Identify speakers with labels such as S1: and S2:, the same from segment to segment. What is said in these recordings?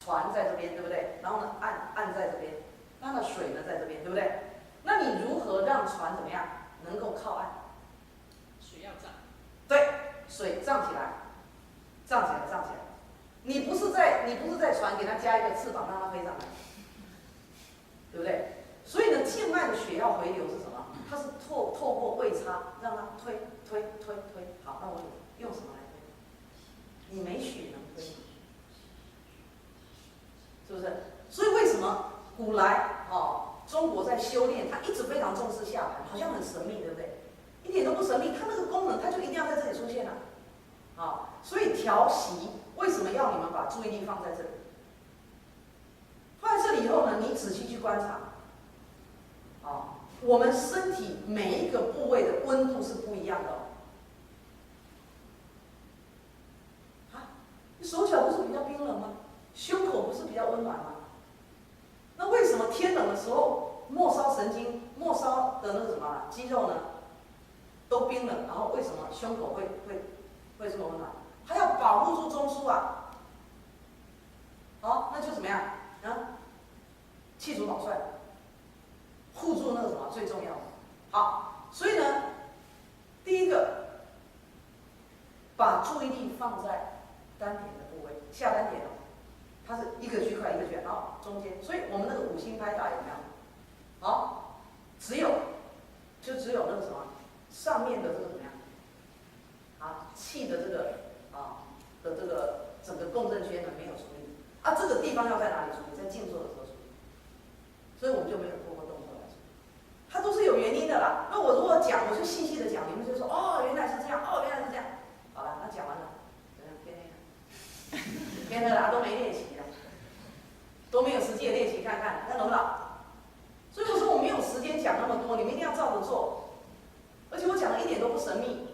S1: 船在这边，对不对？然后呢，岸在这边，那么水呢在这边，对不对？那你如何让船怎么样能够靠岸？
S2: 水要涨。
S1: 对，水涨起来，涨起来，涨起来。你不是在船给它加一个翅膀让它飞上来，对不对？所以呢，静脉的血要回流是什么？它是透过胃插让它推。好，那我用什么来推？你没血能推，是不是？所以为什么古来中国在修炼，它一直非常重视下盘，好像很神秘，对不对？一点都不神秘，它那个功能它就一定要在这里出现啊。所以调息为什么要你们把注意力放在这里？放在这里以后呢，你仔细去观察，我们身体每一个部位的温度是不一样的你手脚不是比较冰冷吗？胸口不是比较温暖吗？那为什么天冷的时候末梢神经、末梢的那个什么肌肉呢，都冰冷，然后为什么胸口会这么温暖？它要保护住中枢啊。好，那就怎么样气足保帅，护住那个什么最重要的。好，所以呢，第一个，把注意力放在丹田的部位，下丹田它是一个区块一个区块，然后中间，所以我们那个五星拍打有没有？好，只有那个什么上面的这个怎么样？气的这个的这个整个共振圈呢没有处理这个地方要在哪里处理？在静坐的时候处理，所以我们就没有透过动作来处理，它都是有原因的啦。那我如果讲，我就细细的讲，你们就说原来是这样，原来是这样。好了，那讲完了，天黑了，天黑了都没练习了，都没有实际的练习看看，那懂不懂？所以我说我没有时间讲那么多，你们一定要照着做，而且我讲的一点都不神秘，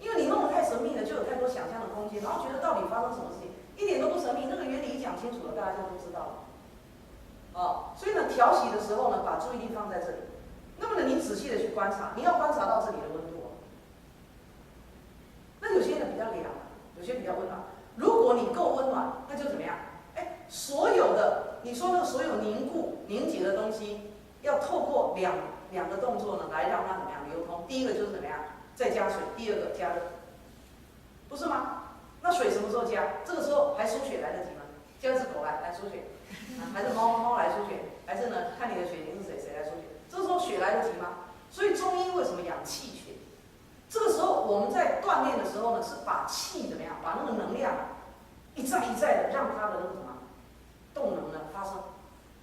S1: 因为你弄得太神秘了，就有太多想象的空间，然后觉得到底发生什么事情，一点都不神秘，那个原理一讲清楚了，大家就都知道了。所以呢，调息的时候呢，把注意力放在这里，那么呢，你仔细的去观察，你要观察到这里的温度那有些人比较凉，有些比较温暖。如果你够温暖，那就怎么样？所有的你说那个所有凝结的东西，要透过两个动作呢，来让它怎么样流通？第一个就是怎么样，再加水；第二个加热，不是吗？那水什么时候加？这个时候还输血来得及吗？叫一只狗来输血，还是猫来输血？还是呢看你的血型是谁来输血？这个时候血来得及吗？所以中医为什么养气血？这个时候我们在锻炼的时候呢，是把气怎么样，把那个能量一再的让它的那个什么动能呢发生。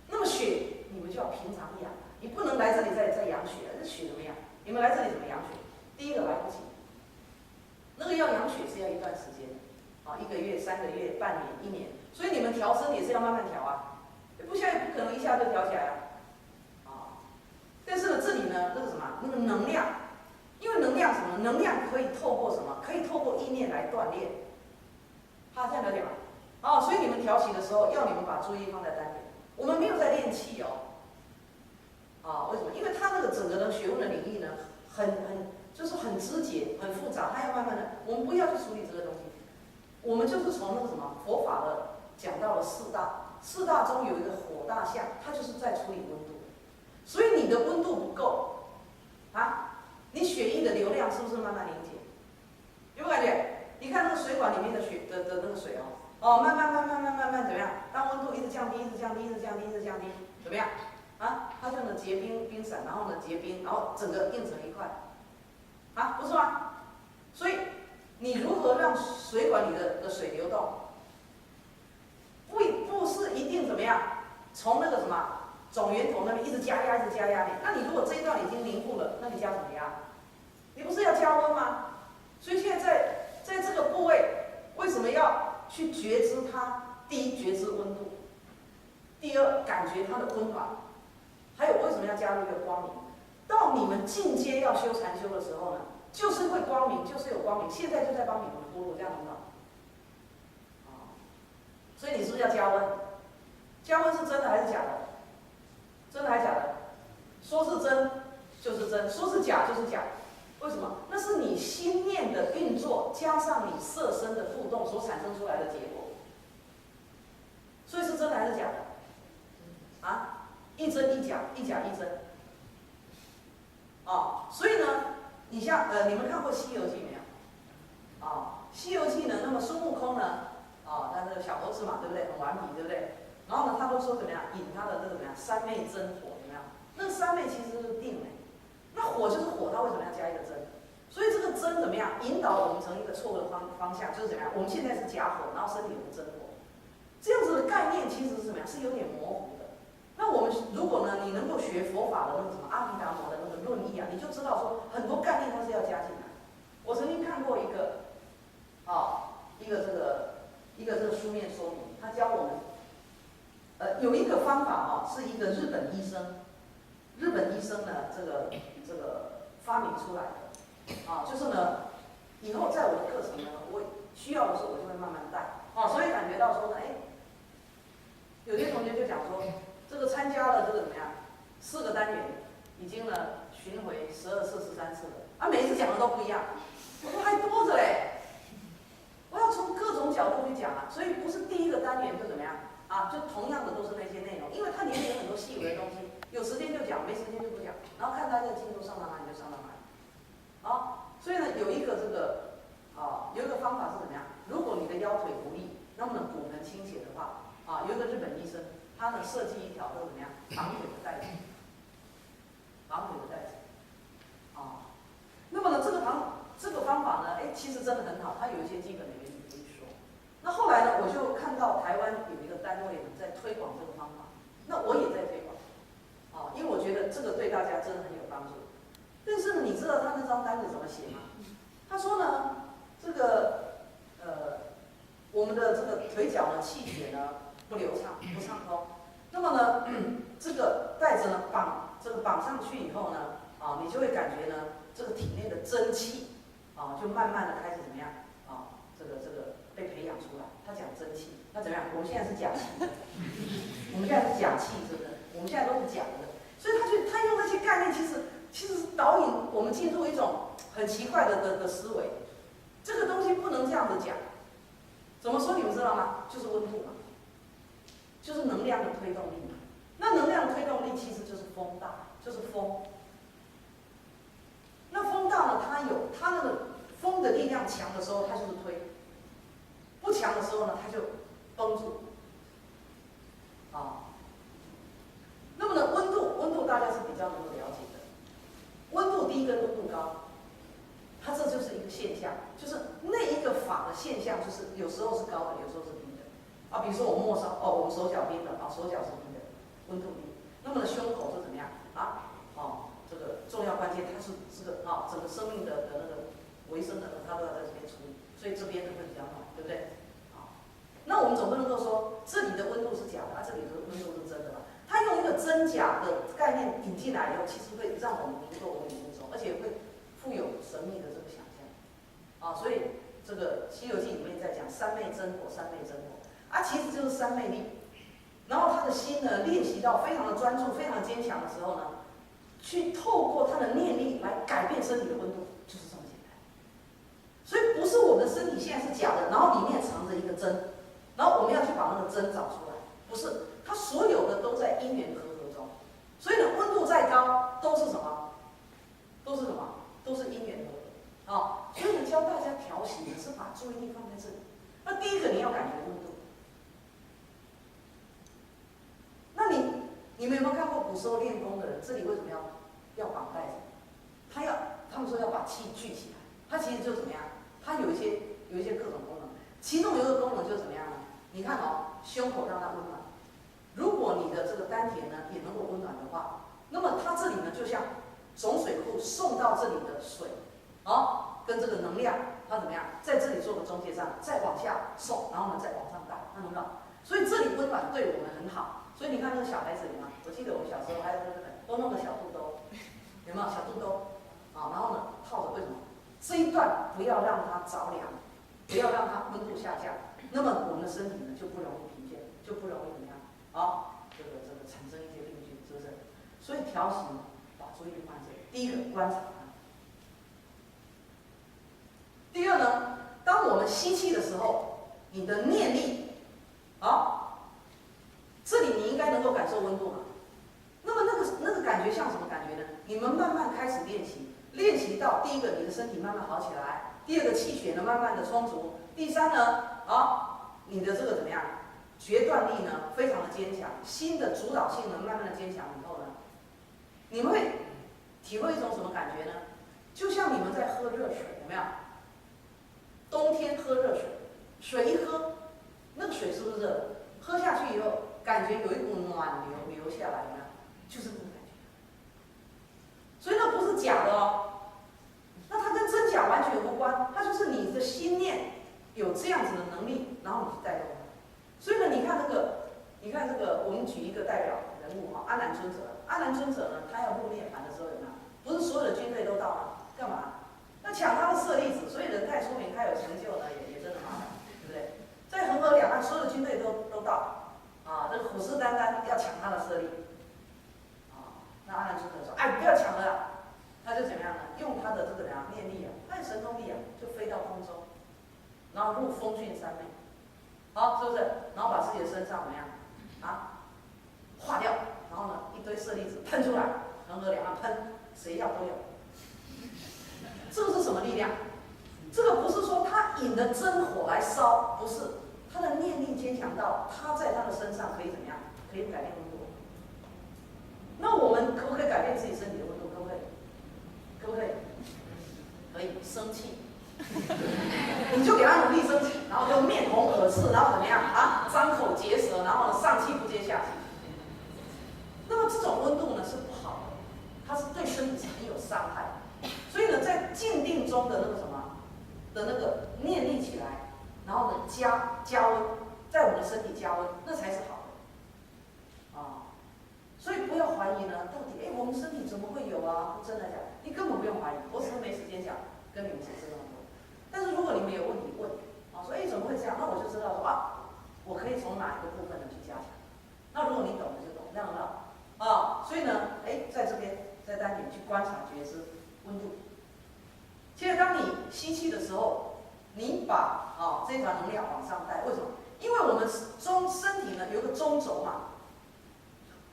S1: 那么血你们就要平常养，你不能来这里再养血，这血怎么养？你们来这里怎么养血？第一个来不及，那个要养血是要一段时间1个月、3个月、半年、1年，所以你们调身也是要慢慢调不可能一下就调起来但是呢，这里呢那个什么那个能量。因为能量什么？能量可以透过什么？可以透过意念来锻炼。这样了解吗？所以你们调息的时候，要你们把注意力放在丹田。我们没有在练气为什么？因为它那个整个的学问的领域呢，就是很枝节、很复杂，它要慢慢的。我们不要去处理这个东西，我们就是从那个什么佛法的讲到了四大中有一个火大象，它就是在处理温度。所以你的温度不够你血液的流量是不是慢慢凝结？有没有感觉？你看那个水管里面的血的那个水慢慢怎么样？当温度一直降低，怎么样？它就能结冰散，然后呢结冰，然后整个硬成一块，不是吗？所以你如何让水管里的水流动？不是一定怎么样？从那个什么总源头那边一直加压那你如果这一段已经凝固了，那你加什么压？你不是要加温吗？所以现在在这个部位，为什么要去觉知它？第一，觉知温度；第二，感觉它的温暖。还有为什么要加入一个光明？到你们进阶要修禅修的时候呢，就是会光明，就是有光明。现在就在帮你们铺路，这样很好。所以你是不是要加温？加温是真的还是假的？真的还是假的？说是真就是真，说是假就是假。为什么？那是你心念的运作加上你色身的互动所产生出来的结果。一真一假，一假一真。啊，所以呢，你像你们看过《西游记》没有？啊，《西游记》呢，那么孙悟空呢，啊，他这个小猴子嘛，对不对？很顽皮，对不对？然后呢，他都说怎么样，引他的这个怎么样，三昧真火，怎么样？那个三昧其实是定的，那火就是火，它为什么要加一个真？所以这个真怎么样，引导我们成一个错误的方向，就是怎么样？我们现在是假火，然后身体有真火，这样子的概念其实是怎么样？是有点模糊的。那我们如果呢，你能够学佛法的那个什么阿毗达摩的那个论义啊，你就知道说很多概念它是要加进来。我曾经看过一个这个书面说明，他教我们，有一个方法啊，是一个日本医生呢，这个发明出来的，啊，就是呢，以后在我的课程呢，我需要的时候我就会慢慢带，啊，所以感觉到说呢，哎，有些同学就讲说，这个参加了这个怎么样，4个单元，已经呢巡回12次、13次了，啊，每一次讲的都不一样，我说还多着嘞。我要从各种角度去讲啊，所以不是第一个单元就怎么样啊，就同样的都是那些内容，因为它里面有很多细微的东西，有时间就讲，没时间就不讲，然后看大家进度上到哪里就上到哪里，啊，所以呢有一个有一个方法是怎么样？如果你的腰腿不利，那么呢骨盆倾斜的话，啊，有一个日本医生，他呢设计一条怎么样绑腿的带子，啊，那么呢这个方法呢，哎，其实真的很好，它有一些基本的原理可以说。那后来呢，我就看到台湾有一个单位呢在推广这个方法，那我也在推广，啊，因为我觉得这个对大家真的很有帮助。但是呢，你知道他那张单子怎么写吗？他说呢，这个我们的这个腿脚呢气血呢不流畅，不畅通。那么呢，这个带子呢绑上去以后呢，啊，你就会感觉呢，这个体内的真气。啊，就慢慢的开始怎么样啊？这个被培养出来。他讲真气，那怎么样？我们现在是假气，我们现在是假气，是不是？我们现在都是假的。所以他用那些概念，其实是导引我们进入一种很奇怪的思维。这个东西不能这样子讲。怎么说？你们知道吗？就是温度嘛，就是能量的推动力嘛。那能量的推动力其实就是风大，就是风。那风大呢？它那个风的力量强的时候，它就是推；不强的时候呢，它就绷住。啊，那么呢，温度大家是比较能够了解的。温度低跟温度高，它这就是一个现象，就是那一个法的现象，就是有时候是高的，有时候是低的。啊，比如说我末梢，哦，我们手脚冰冷，啊，手脚是冰的，温度低。那么呢，胸口是怎么样？啊，哦。这个重要关键，它是这个啊，整个生命的那个维生的，它都要在这边处理，所以这边就会比较暖，对不对？啊，那我们总不能够说这里的温度是假的，这里的温度是真的吧？它用一个真假的概念引进来以后，其实会让我们能够无影无踪，而且会富有神秘的这个想象。啊，所以这个《西游记》里面在讲三昧真火，三昧真火啊，其实就是三昧力。然后他的心呢，练习到非常的专注、非常坚强的时候呢，去透过他的念力来改变身体的温度，就是这么简单。所以不是我们的身体现在是假的，然后里面藏着一个真，然后我们要去把那个真找出来，不是，它所有的都在因缘和合中。所以呢，温度再高都是什么？都是什么？都是因缘和合。啊，所以呢，教大家调息呢，是把注意力放在这里。那第一个你要感觉温度。那你们有没有看过古时候练功的人？这里为什么要绑带子？他们说要把气聚起来，它其实就怎么样？它有一些各种功能，其中有一个功能就是怎么样呢？你看哦，胸口让它温暖。如果你的这个丹田呢也能够温暖的话，那么它这里呢就像总水库送到这里的水，啊，跟这个能量，它怎么样？在这里做个中介站，再往下送，然后呢再往上带，那很好。所以这里温暖对我们很好。所以你看那个小孩子里嘛，我记得我们小时候还有那个都弄个小肚兜，有没有小肚兜？啊，然后呢套着，为什么？这一段不要让它着凉，不要让它温度下降，那么我们的身体呢就不容易疲倦，就不容易怎么样？啊，这个产生一些病菌，是不是？所以调息呢，把注意力放在这里。第一个观察它，第二呢，当我们吸气的时候，你的念力，啊。这里你应该能够感受温度嘛？开始练习，练习到第一个你的身体慢慢好起来，第二个气血呢慢慢的充足，第三呢你的这个怎么样？决断力呢非常的坚强，心的主导性呢慢慢的坚强以后呢，你们会体会一种什么感觉呢？就像你们在喝热水，有没有？冬天喝热水，水一喝，那个水是不是热的？喝下去以后，感觉有一股暖流下来，有没有？就是这种感觉。所以那不是假的哦，那它跟真假完全无关，它就是你的心念有这样子的能力，然后你去带动它。所以呢，你看这个，我们举一个代表人物哈，阿难尊者。阿难尊者呢，他要入涅槃的时候，有没有？不是所有的军队都到吗？干嘛？要抢他的舍利子，所以人太出名，他有成就呢，也真的麻烦，对不对？在恒河两岸，所有的军队都到，这个虎视眈眈要抢他的舍利，那阿难尊者说：“哎，不要抢了啦！”他就怎么样呢？用他的这个念力他有神通力就飞到空中，然后入风峻山内，好，是不是？然后把自己的身上怎么样化掉，然后呢，一堆舍利子喷出来，恒河两岸喷，谁要都有。这个是什么力量？这个不是说他引着真火来烧，不是，他的念力坚强到他在他的身上可以怎么样？可以改变温度。那我们可不可以改变自己身体的温度？可不可以？可不可以？可以，生气。你就给他努力生气，然后就面红耳赤，然后怎么样张口结舌，然后呢上气不接下气。那么这种温度呢是不好的，它是对身体是很有伤害的。所以呢，在静定中的那个什么的那个念力起来，然后呢加温，在我们的身体加温，那才是好的所以不要怀疑呢，到底我们身体怎么会有真的假的？你根本不用怀疑，我只是没时间讲，跟你们解释那么多。但是如果你们有问题问说怎么会这样？那我就知道说我可以从哪一个部分呢去加强。那如果你懂的就懂，这样很好所以呢，在这边在单点去观察觉知温度。接着当你吸气的时候，你把这团能量往上带，为什么？因为我们身体呢有个中轴嘛，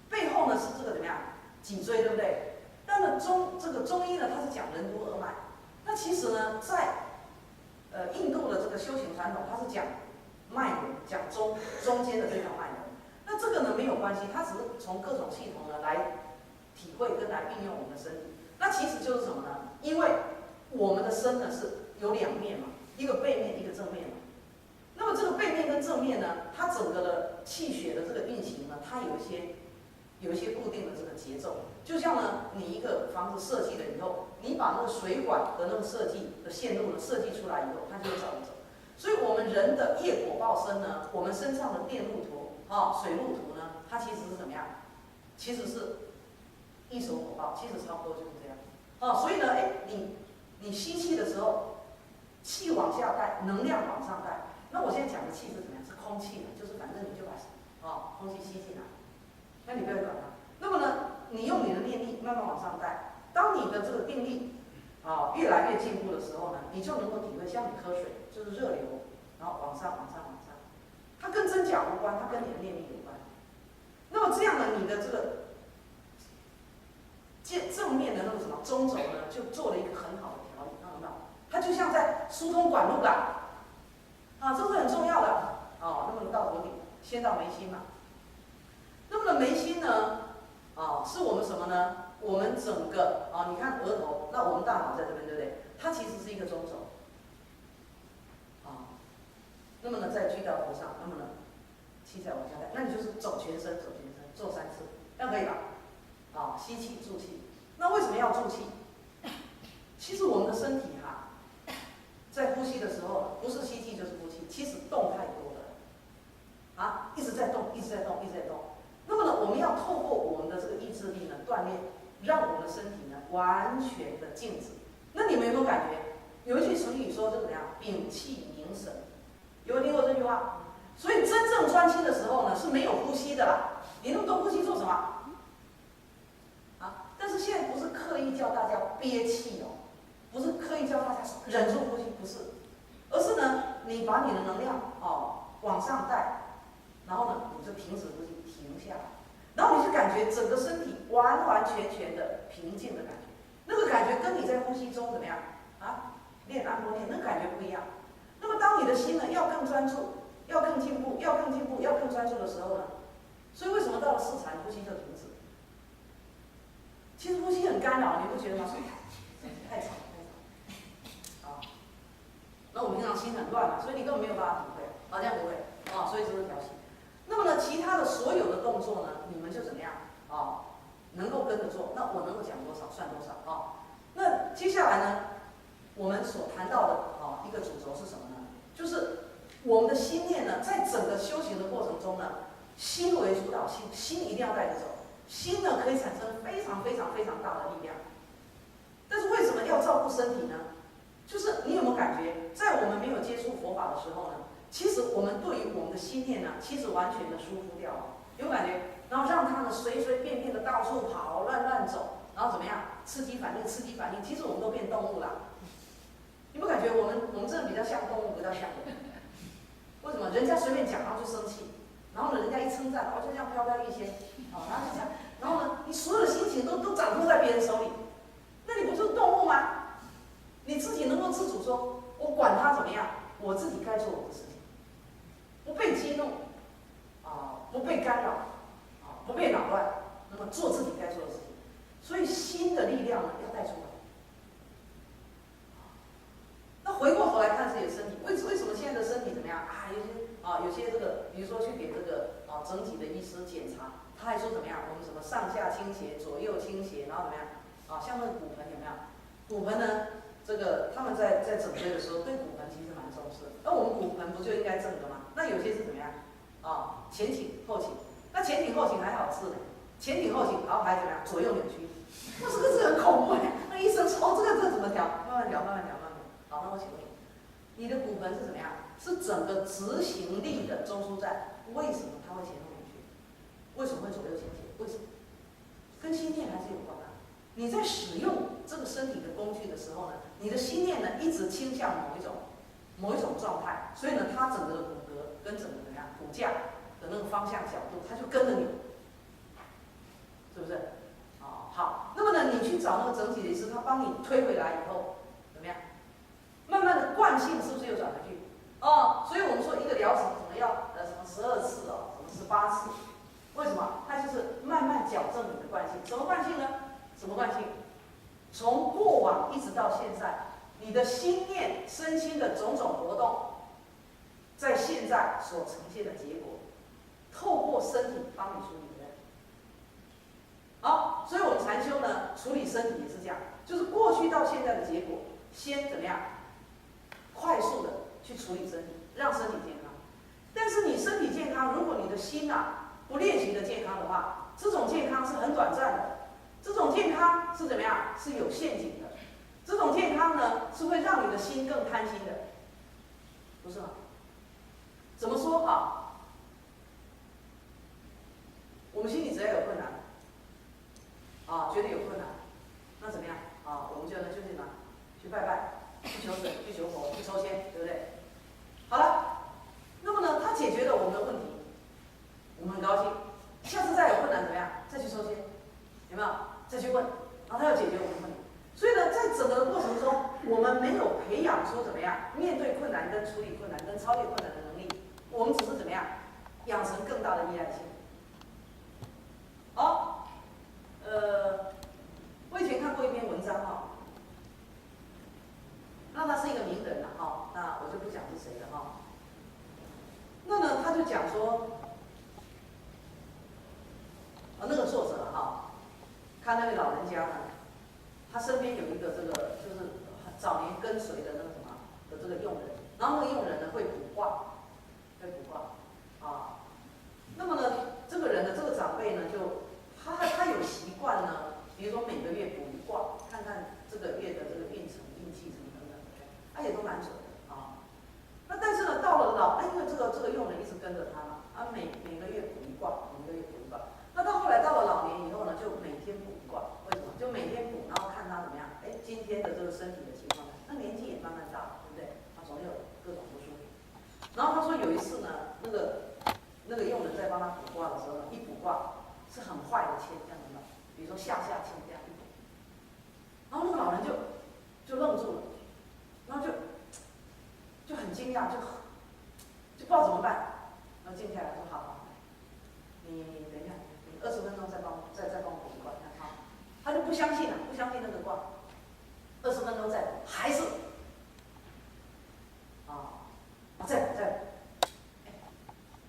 S1: 背后呢是这个怎么样？脊椎，对不对？但呢这个中医呢，它是讲任督二脉。那其实呢，在印度的这个修行传统，它是讲脉轮，讲中间的这条脉轮。那这个呢没有关系，它只是从各种系统呢来体会跟来运用我们的身体。那其实就是什么呢？因为我们的身呢是有两面嘛，一个背面，一个正面嘛。那么这个背面跟正面呢，它整个的气血的这个运行呢，它有一些固定的这个节奏。就像呢，你一个房子设计了以后，你把那个水管的那个设计的线路呢设计出来以后，它就会走一走。所以我们人的业果报身呢，我们身上的电路图水路图呢，它其实是怎么样？其实是一手果报，其实差不多就是这样所以呢，你吸气的时候，气往下带，能量往上带。那我现在讲的气是怎么样？是空气的，就是反正你就把空气吸进来，那你不要管它。那么呢，你用你的念力慢慢往上带。当你的这个定力越来越进步的时候呢，你就能够体会，像你喝水就是热流，然后往上。它跟真假无关，它跟你的念力有关。那么这样呢，你的这个正面的那个什么中轴呢，就做了一个很好的调理，看到没有？它就像在疏通管路啦，这是很重要的那么到头顶，先到眉心嘛。那么眉心呢，是我们什么呢？我们整个你看额头，那我们大脑在这边，对不对？它其实是一个中轴那么呢，再聚到头上，那么呢，气再往下带，那你就是走全身，做3次，这样可以吧？吸气助气。那为什么要助气？其实我们的身体在呼吸的时候，不是吸气就是呼气，其实动太多了一直在动。那么呢，我们要透过我们的这个意志力呢锻炼，让我们的身体呢完全的静止。那你们有没有感觉？有一句成语说这个怎么样？屏气凝神。有没有听过这句话？所以真正专心的时候呢，是没有呼吸的啦。你那么多呼吸做什么？但是现在不是刻意叫大家憋气不是刻意叫大家忍住呼吸，不是，而是呢，你把你的能量往上带，然后呢，你就停止呼吸，停下来，然后你就感觉整个身体完完全全的平静的感觉。那个感觉跟你在呼吸中怎么样啊？练按摩练，那个感觉不一样。那么当你的心呢要更专注，要更进步，要更进步，要更专注的时候呢，所以为什么到了四禅呼吸就停止？其实呼吸很干扰，你不觉得吗？太吵啊！那我们平常心很乱嘛，所以你根本没有办法体会，这样不会啊，所以这是调息。那么呢，其他的所有的动作呢，你们就怎么样啊？能够跟着做，那我能够讲多少算多少啊。那接下来呢，我们所谈到的一个主轴是什么呢？就是我们的心念呢，在整个修行的过程中呢，心为主导性，心一定要带着走。心呢可以产生非常非常非常大的力量。但是为什么要照顾身体呢？就是你有没有感觉，在我们没有接触佛法的时候呢，其实我们对于我们的心念呢，其实完全的疏忽掉了，有感觉？然后让它呢随随便便的到处跑，乱走，然后怎么样？刺激反应，刺激反应，其实我们都变动物了。你不感觉我们真的比较像动物，比较像人？为什么？人家随便讲，然后就生气，然后呢，人家一称赞，就这样飘飘欲仙，然后就这样，然后呢，你所有的心情都掌控在别人手里，那你不就是动物吗？你自己能够自主说，我管他怎么样，我自己该做我的事情，不被激怒，不被干扰，不被扰乱，那么做自己该做的事情。所以心的力量呢，要带出来。那回过头来看自己的身体，为什么现在的身体怎么样啊？有些这个，比如说去给这个整体的医师检查，他还说怎么样？我们什么上下倾斜、左右倾斜，然后怎么样？像那个骨盆有没有？骨盆呢？这个他们在整椎的时候，对骨盆其实蛮重视的。那我们骨盆不就应该正的吗？那有些是怎么样？前倾后倾。那前倾后倾还好治呢，前倾后倾，然后还怎么样？左右扭曲。哇，这个是很恐怖哎！那医生说这怎么调？慢慢调，慢慢调，慢慢调。好，那我请问你的骨盆是怎么样？是整个执行力的中枢站。为什么它会前后扭曲？为什么会左右倾斜？为什么？跟心念还是有关的。你在使用这个身体的工具的时候呢，你的心念呢一直倾向某一种状态，所以呢，它整个的骨骼跟整个怎么样骨架的那个方向角度，它就跟着你，是不是？好，那么呢，你去找那个整体的医师，他帮你推回来以后，怎么样？慢慢的惯性是不是又转回去？所以我们说一个疗程可能要什么12次什么18次，为什么？它就是慢慢矫正你的惯性。什么惯性呢？什么惯性？从过往一直到现在，你的心念、身心的种种活动，在现在所呈现的结果，透过身体帮你处理的。好，所以我们禅修呢，处理身体也是这样，就是过去到现在的结果，先怎么样？快速的去处理身体，让身体健康。但是你身体健康，如果你的心不练习的健康的话，这种健康是很短暂的。这种健康是怎么样？是有陷阱的。这种健康呢，是会让你的心更贪心的，不是吗？怎么说好？我们心里只要有困难，觉得有困难，那怎么样？我们就去哪？去拜拜，去求神，去求佛，去抽签，对不对？好了，那么呢，他解决了我们的问题，我们很高兴。下次再有困难怎么样？再去抽签，有没有？再去问，然后他要解决我们的问题。所以呢，在整个的过程中，我们没有培养出怎么样面对困难、跟处理困难、跟超越困难的能力，我们只是怎么样养成更大的依赖性。好，我以前看过一篇文章那他是一个名人那我就不讲是谁了那呢，他就讲说，那个作者看那位老人家呢，他身边有一个这个就是早年跟随的那个什么的这个佣人，然后那个佣人呢会卜卦，那么呢，这个人的这个长辈呢，就他有习惯呢，比如说每个月卜一卦，看看这个月的这个运程、运气什么等等的，也都蛮准的那但是呢，到了因为这个佣人一直跟着他嘛，每个月卜一卦，每个月卜一卦。那到后来到了老年以后呢，就每天卜一卦。为什么？就每天卜，然后看他怎么样。今天的这个身体的情况，那年纪也慢慢大了，对不对？他总有各种不舒服。然后他说有一次呢，那个佣人在帮他卜卦的时候呢，一卜卦是很坏的签，这样子的，比如说下签这样一卜，然后那个老人就愣住了，然后就很惊讶，就不知道怎么办，然后静下来说：“好好，你等一下，你20分钟再帮我卜一卦，看好。”他就不相信了，不相信那个卦。20分钟再卜，还是再卜。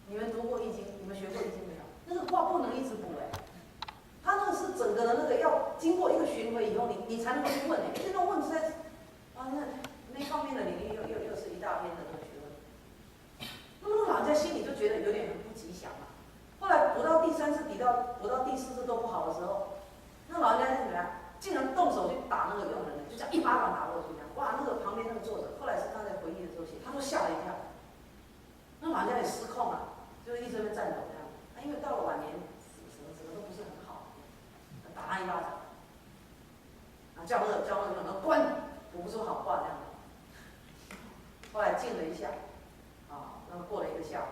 S1: 你们读过易经，你们学过易经没有？那个卦不能一直卜他那个是整个的那个要经过一个巡回以后，你才能够去问这种问题在那方面的领域又是一大篇的这个学问。那么老人家心里就觉得有点很不吉祥嘛。后来卜到第3次，卜到第4次都不好的时候，那老人家就怎么样？竟然动手去打那个佣人，就这样一巴掌打过去，这样哇！那个旁边那个作者，后来是他在回忆的时候写，他都吓了一跳。那老人家也失控了，就一直在那颤抖这样。因为到了晚年，什么都不是很好，打他一巴掌，叫那个人滚，卜不出好话这样。后来静了一下，然后过了1个下午，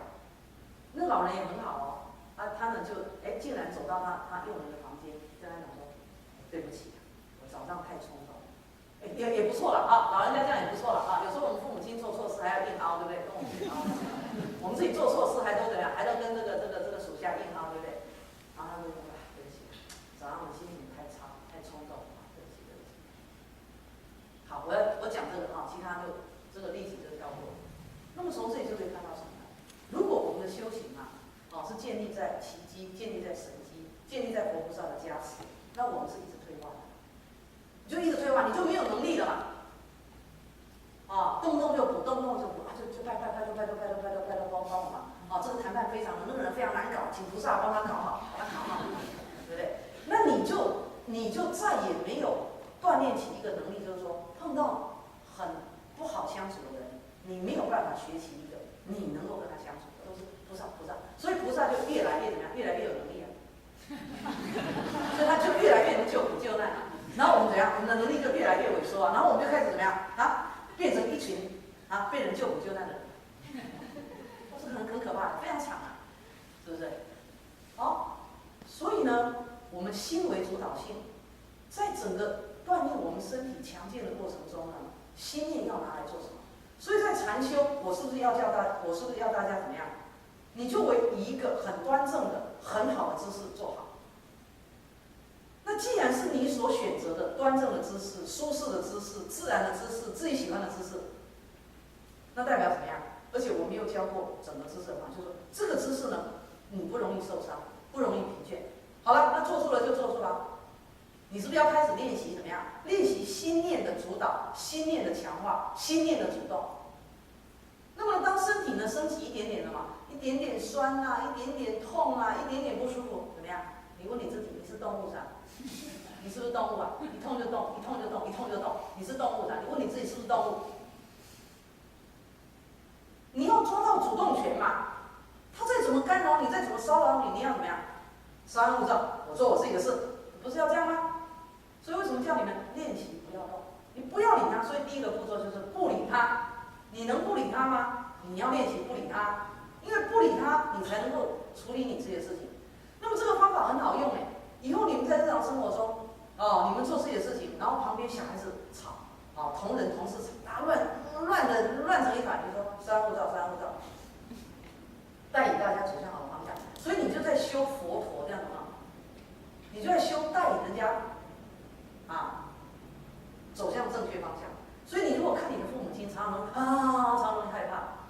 S1: 那老人也很好他呢就竟然走到他佣人的房间，跟他讲说：“对不起，我早上太冲动。”也不错了老人家这样也不错了有时候我们父母亲做错事还要硬凹，对不对？跟我们硬凹，我们自己做错事还都怎样？还都跟这个属下硬凹，对不对？然后他就说：“对不起，早上我心情太差，太冲动了，对不起。”好，我讲这个其他就这个例子就跳过。那么从这里就可以看到什么呢？如果我们的修行是建立在奇迹、建立在神迹、建立在佛菩萨的加持，那我们是一直退化的，你就一直退化，你就没有能力了嘛。动不动就补，动不动就补就拜帮我嘛。这个谈判非常那个人非常难搞，请菩萨帮他搞好，把他搞好，对不对？那你就再也没有锻炼起一个能力，就是说碰到很不好相处的人，你没有办法学习一个你能够跟他相处的，都是菩萨，所以菩萨就越来越怎么样？越来越有能力所以他就越来越能救苦救难然后我们怎样？我们的能力就越来越萎缩然后我们就开始怎么样变成一群被人救苦救难的人，这是很可怕的，非常惨是不是？所以呢，我们心为主导性，在整个锻炼我们身体强健的过程中呢，心念要拿来做什么？所以在禅修，我是不是要大家怎么样？你就以一个很端正的、很好的姿势做好。那既然是你所选择的端正的姿势、舒适的姿势、自然的姿势、自己喜欢的姿势，那代表怎么样？而且我们又教过整个姿势嘛，就是说这个姿势呢，你不容易受伤，不容易疲倦。好了，那做出了就做出了。你是不是要开始练习怎么样？练习心念的主导、心念的强化、心念的主动。那么当身体呢升起一点点的嘛，一点点酸一点点痛一点点不舒服，怎么样？你问你自己，你是动物啥？你是不是动物一痛就动，一痛就动，一痛就动，你是动物啥？你问你自己是不是动物？你要抓到主动权嘛。他再怎么干扰你，再怎么骚扰你，你要怎么样？稍安勿躁，我做我自己的事，不是要这样吗？所以为什么叫你们练习不要动？你不要理他，所以第一个步骤就是不理他。你能不理他吗？你要练习不理他，因为不理他，你才能够处理你自己的事情。那么这个方法很好用以后你们在日常生活中，你们做自己的事情，然后旁边小孩子吵，同仁同事吵，大家乱成一团，你说稍安勿躁，带领大家走向好的方向。所以你就在修佛陀这样的你就在修带领人家走向正确方向。所以你如果看你的父母亲常常容易害怕，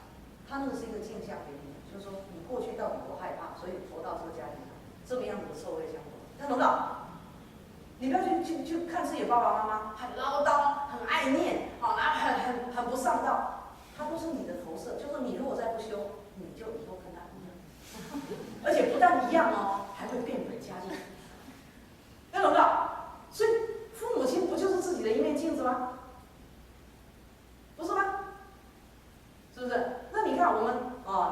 S1: 他那个是一个镜像给你，就是说你过去到底多害怕，所以活到这个家庭上这么样子的臭味相投。那懂不懂？你不要去看自己的爸爸妈妈很唠叨、很爱念，很不上道，他都是你的投射。就是你如果再不修，你就以后跟他一样，而且不但一样还会变本加厉。那懂不懂？所以父母亲不就是自己的一面镜子吗？不是吗？是不是？那你看我们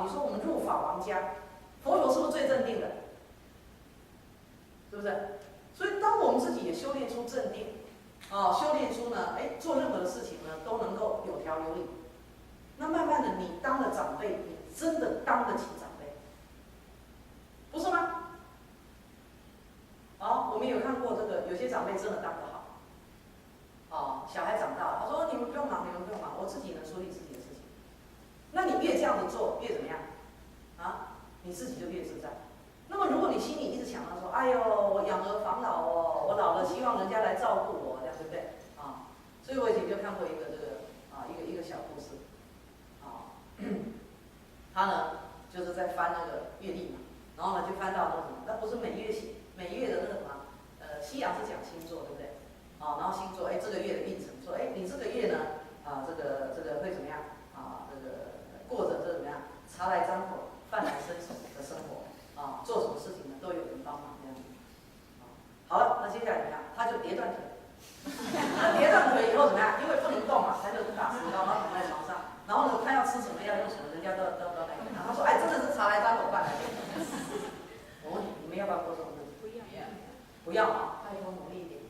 S1: 你说我们入法王家，佛陀是不是最镇定的？是不是？所以当我们自己也修炼出镇定，修炼出呢，做任何的事情呢都能够有条有理。那慢慢的，你当了长辈，你真的当得起长辈，不是吗？我们有看过这个，有些长辈真的当得好，你越这样子做，越怎么样？啊，你自己就越自在。那么如果你心里一直想到说，哎呦，我养儿防老哦，我老了希望人家来照顾我，这样对不对？啊，所以我以前就看过一个这个一个小故事，啊，他呢就是在翻那个月历嘛，然后呢就翻到那个什么，那不是每月的那个什么，西洋是讲星座对不对？啊，然后星座，哎，这个月的运程，说，哎，你这个月呢，这个会怎么样？这个过着这怎么样？茶来张口，饭来伸手的生活，做什么事情呢都有人帮忙这样子。好了，那接下来怎么样？他就跌断腿，他跌断腿以后怎么样？因为不能动嘛，他就打石膏，然后躺在床上，然后呢，他要吃什么，要用什么，人家都来给他。他说，哎，真的是茶来张口，饭来伸手。我问你，你们要不要过这种日子？
S2: 不要。
S1: 不要啊，拜托努力一点。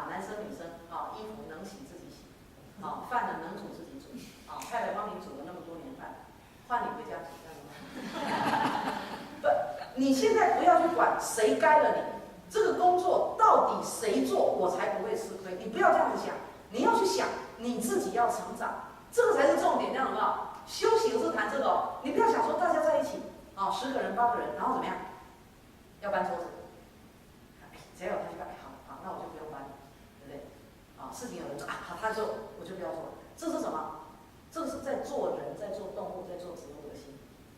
S1: 男生女生衣服能洗自己洗，饭呢能煮自己煮，太太帮你煮了那么多年饭，换你回家煮干嘛？不，你现在不要去管谁该了你，这个工作到底谁做，我才不会吃亏。你不要这样子想，你要去想你自己要成长，这个才是重点，这样有没有？修行是谈这个哦，你不要想说大家在一起10个人8个人，然后怎么样？要搬桌子，只要有他去搬，好，那我就不用搬了。事情有人做他做我就不要做，这是什么？这个是在做人，在做动物，在做植物的心。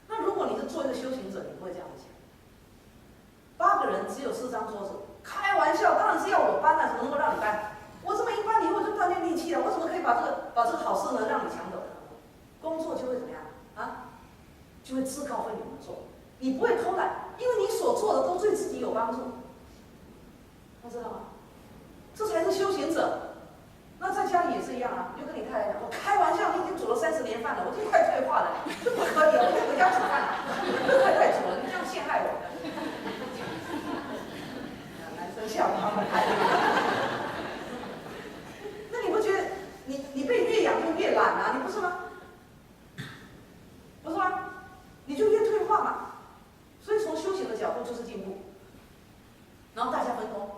S1: 那如果你是做一个修行者，你不会这样子想。8个人只有4张桌子，开玩笑，当然是要我搬啊，怎么能够让你搬？我这么一搬，以后就锻炼力气了，我怎么可以把这个好事呢让你抢走呢？工作就会怎么样就会自告奋勇的做，你不会偷懒，因为你所做的都对自己有帮助，他知道吗？这才是修行者。那在家里也是一样啊，就跟你太太讲说，开玩笑，你已经煮了30年饭了，我就快退化了，这不可以了，我就回家煮饭了，太煮了，你这样陷害我。男生笑他们太那你不觉得你被越养就越懒啊？你不是吗？不是吗？你就越退化嘛。所以从修行的角度就是进步，然后大家分工。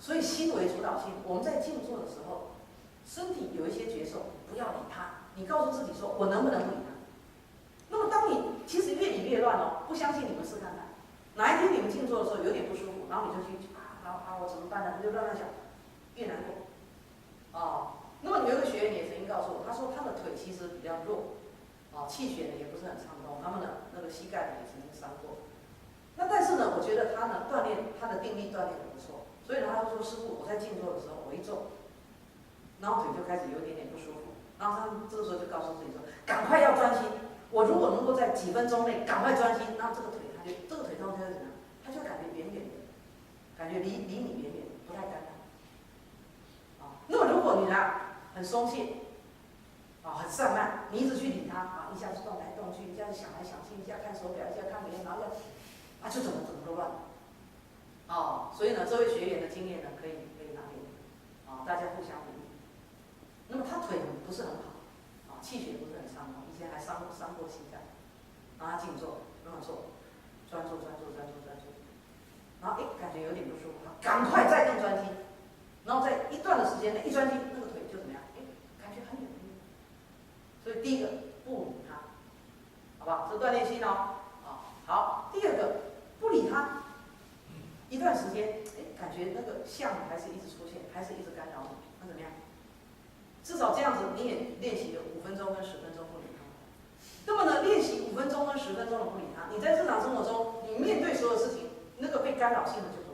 S1: 所以心为主导性，我们在静坐的时候，身体有一些觉受，不要理它，你告诉自己说，我能不能不理它？那么当你其实越理越乱哦，不相信你们试看看，哪一天你们静坐的时候有点不舒服，然后你就去我怎么办呢？你就乱想，越难过。那么有一个学员也曾经告诉我，他说他的腿其实比较弱，气血呢也不是很畅通，他们的那个膝盖呢也曾经伤过。那但是呢，我觉得他呢锻炼他的定力锻炼得不错。所以呢，他就说：“师父，我在静坐的时候，我一坐，然后腿就开始有一点点不舒服。然后他这个时候就告诉自己说，赶快要专心。我如果能够在几分钟内赶快专心，那这个腿这个腿痛就会怎么样？他就感觉远远的，感觉离你远远的，不太干扰。那么如果你很松懈，很散漫，你一直去理他，一下子动来动去，一下子想来想去，一下看手表，一下看别人，然后就怎么都乱。”所以呢，这位学员的经验呢，可以拿给你，大家互相鼓励。那么他腿不是很好，气血不是很畅通，以前还伤过膝盖，让他静坐，让他做，专注，然后感觉有点不舒服，赶快再更专心，然后在一段的时间内一专心，那个腿就怎么样？感觉很有力。所以第一个不理他，好不好？这锻炼心哦。好，第二个不理他。一段时间，感觉那个相还是一直出现，还是一直干扰你，那怎么样？至少这样子你也练习了5分钟跟10分钟不理他。那么呢，练习5分钟跟10分钟的不理他，你在日常生活中，你面对所有事情，那个被干扰性的就多。